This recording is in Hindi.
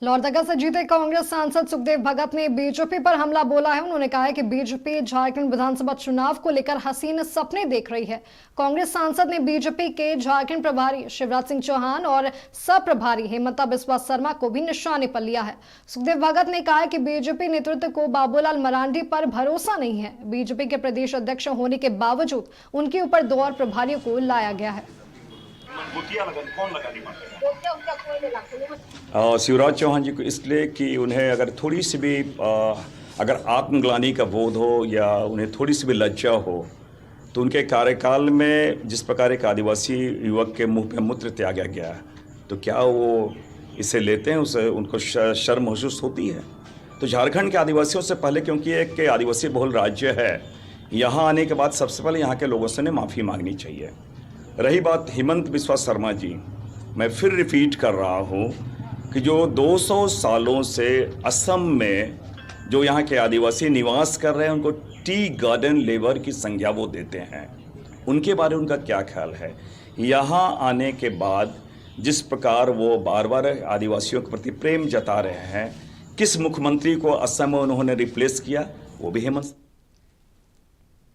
लोहरदगा से जीते कांग्रेस सांसद सुखदेव भगत ने बीजेपी पर हमला बोला है। उन्होंने कहा है कि बीजेपी झारखंड विधानसभा चुनाव को लेकर हसीन सपने देख रही है। कांग्रेस सांसद ने बीजेपी के झारखंड प्रभारी शिवराज सिंह चौहान और सह प्रभारी हेमंता बिस्वा शर्मा को भी निशाने पर लिया है। सुखदेव भगत ने कहा है कि बीजेपी नेतृत्व को बाबूलाल मरांडी पर भरोसा नहीं है। बीजेपी के प्रदेश अध्यक्ष होने के बावजूद उनके ऊपर 2 और प्रभारियों को लाया गया है। शिवराज चौहान जी को इसलिए कि उन्हें अगर थोड़ी सी भी अगर आत्मग्लानि का बोध हो या उन्हें थोड़ी सी भी लज्जा हो तो उनके कार्यकाल में जिस प्रकार एक आदिवासी युवक के मुंह पे मूत्र त्यागा गया तो क्या वो इसे लेते हैं, उसे उनको शर्म महसूस होती है। तो झारखंड के आदिवासियों से पहले, क्योंकि एक आदिवासी बहुल राज्य है, यहाँ आने के बाद सबसे पहले यहाँ के लोगों से माफ़ी मांगनी चाहिए। रही बात हेमंत बिस्वा शर्मा जी, मैं फिर रिपीट कर रहा हूँ कि जो 200 सालों से असम में जो यहाँ के आदिवासी निवास कर रहे हैं उनको टी गार्डन लेबर की संज्ञा वो देते हैं, उनके बारे में उनका क्या ख्याल है। यहाँ आने के बाद जिस प्रकार वो बार बार आदिवासियों के प्रति प्रेम जता रहे हैं, किस मुख्यमंत्री को असम में उन्होंने रिप्लेस किया, वो भी हेमंत